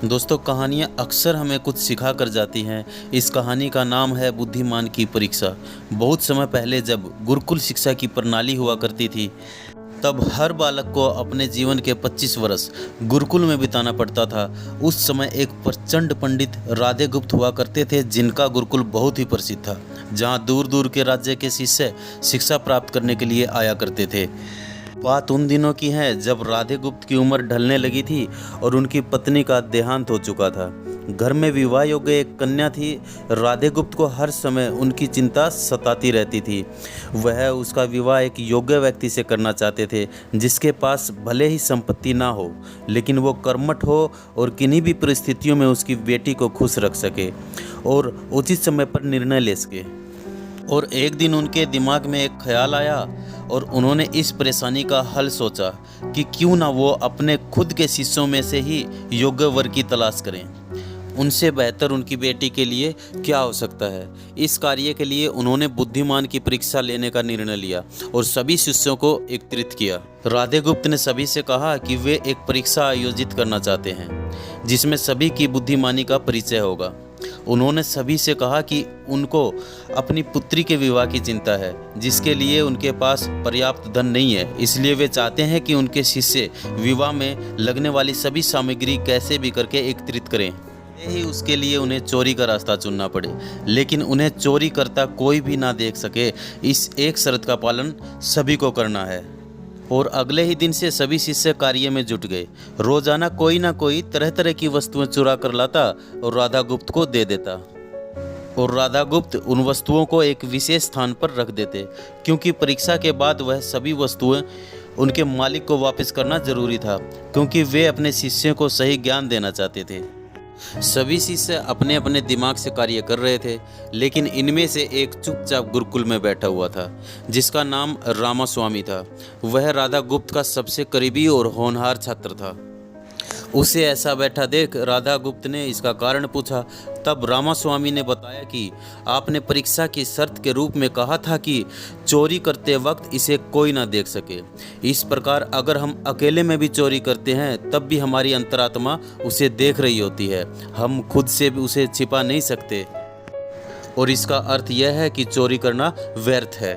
दोस्तों, कहानियाँ अक्सर हमें कुछ सिखा कर जाती हैं। इस कहानी का नाम है बुद्धिमान की परीक्षा। बहुत समय पहले जब गुरुकुल शिक्षा की प्रणाली हुआ करती थी, तब हर बालक को अपने जीवन के 25 वर्ष गुरुकुल में बिताना पड़ता था। उस समय एक प्रचंड पंडित राधे गुप्त हुआ करते थे, जिनका गुरुकुल बहुत ही प्रसिद्ध था, जहाँ दूर दूर के राज्य के शिष्य शिक्षा प्राप्त करने के लिए आया करते थे। बात उन दिनों की है जब राधे गुप्त की उम्र ढलने लगी थी और उनकी पत्नी का देहांत हो चुका था। घर में विवाह योग्य एक कन्या थी। राधे गुप्त को हर समय उनकी चिंता सताती रहती थी। वह उसका विवाह एक योग्य व्यक्ति से करना चाहते थे, जिसके पास भले ही संपत्ति ना हो, लेकिन वो कर्मठ हो और किन्हीं भी परिस्थितियों में उसकी बेटी को खुश रख सके और उचित समय पर निर्णय ले सके। और एक दिन उनके दिमाग में एक ख्याल आया और उन्होंने इस परेशानी का हल सोचा कि क्यों ना वो अपने खुद के शिष्यों में से ही योग्य वर की तलाश करें। उनसे बेहतर उनकी बेटी के लिए क्या हो सकता है। इस कार्य के लिए उन्होंने बुद्धिमान की परीक्षा लेने का निर्णय लिया और सभी शिष्यों को एकत्रित किया। राधे गुप्त ने सभी से कहा कि वे एक परीक्षा आयोजित करना चाहते हैं, जिसमें सभी की बुद्धिमानी का परिचय होगा। उन्होंने सभी से कहा कि उनको अपनी पुत्री के विवाह की चिंता है, जिसके लिए उनके पास पर्याप्त धन नहीं है। इसलिए वे चाहते हैं कि उनके शिष्य विवाह में लगने वाली सभी सामग्री कैसे भी करके एकत्रित करें। ही उसके लिए उन्हें चोरी का रास्ता चुनना पड़े, लेकिन उन्हें चोरी करता कोई भी ना देख सके। इस एक शर्त का पालन सभी को करना है। और अगले ही दिन से सभी शिष्य कार्य में जुट गए। रोजाना कोई ना कोई तरह तरह की वस्तुएं चुरा कर लाता और राधा गुप्त को दे देता, और राधा गुप्त उन वस्तुओं को एक विशेष स्थान पर रख देते, क्योंकि परीक्षा के बाद वह सभी वस्तुएं उनके मालिक को वापस करना जरूरी था, क्योंकि वे अपने शिष्यों को सही ज्ञान देना चाहते थे। सभी शिष्य अपने अपने दिमाग से कार्य कर रहे थे, लेकिन इनमें से एक चुपचाप गुरुकुल में बैठा हुआ था, जिसका नाम रामास्वामी था। वह राधा गुप्त का सबसे करीबी और होनहार छात्र था। उसे ऐसा बैठा देख राधा गुप्त ने इसका कारण पूछा। तब रामास्वामी ने बताया कि आपने परीक्षा की शर्त के रूप में कहा था कि चोरी करते वक्त इसे कोई ना देख सके। इस प्रकार अगर हम अकेले में भी चोरी करते हैं, तब भी हमारी अंतरात्मा उसे देख रही होती है। हम खुद से भी उसे छिपा नहीं सकते, और इसका अर्थ यह है कि चोरी करना व्यर्थ है।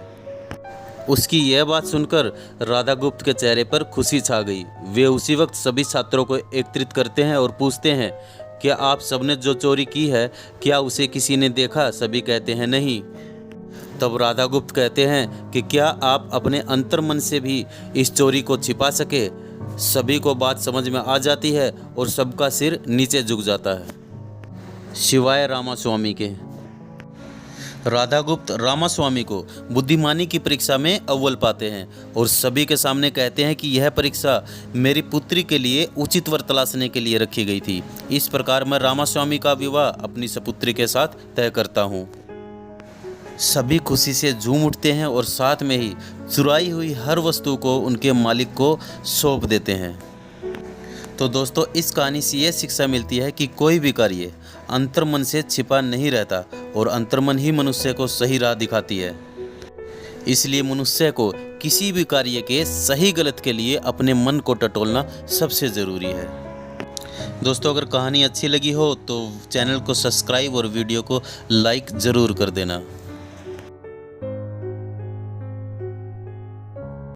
उसकी यह बात सुनकर राधा गुप्त के चेहरे पर खुशी छा गई। वे उसी वक्त सभी छात्रों को एकत्रित करते हैं और पूछते हैं, क्या आप सबने जो चोरी की है, क्या उसे किसी ने देखा? सभी कहते हैं नहीं। तब राधा गुप्त कहते हैं कि क्या आप अपने अंतर्मन से भी इस चोरी को छिपा सके? सभी को बात समझ में आ जाती है और सबका सिर नीचे झुक जाता है। शिवाय रामास्वामी के। राधा गुप्त रामास्वामी को बुद्धिमानी की परीक्षा में अव्वल पाते हैं और सभी के सामने कहते हैं कि यह परीक्षा मेरी पुत्री के लिए उचित वर तलाशने के लिए रखी गई थी। इस प्रकार मैं रामास्वामी का विवाह अपनी सपुत्री के साथ तय करता हूँ। सभी खुशी से झूम उठते हैं और साथ में ही चुराई हुई हर वस्तु को उनके मालिक को सौंप देते हैं। तो दोस्तों, इस कहानी से ये शिक्षा मिलती है कि कोई भी कार्य अंतर्मन से छिपा नहीं रहता और अंतर्मन ही मनुष्य को सही राह दिखाती है। इसलिए मनुष्य को किसी भी कार्य के सही गलत के लिए अपने मन को टटोलना सबसे ज़रूरी है। दोस्तों, अगर कहानी अच्छी लगी हो तो चैनल को सब्सक्राइब और वीडियो को लाइक ज़रूर कर देना।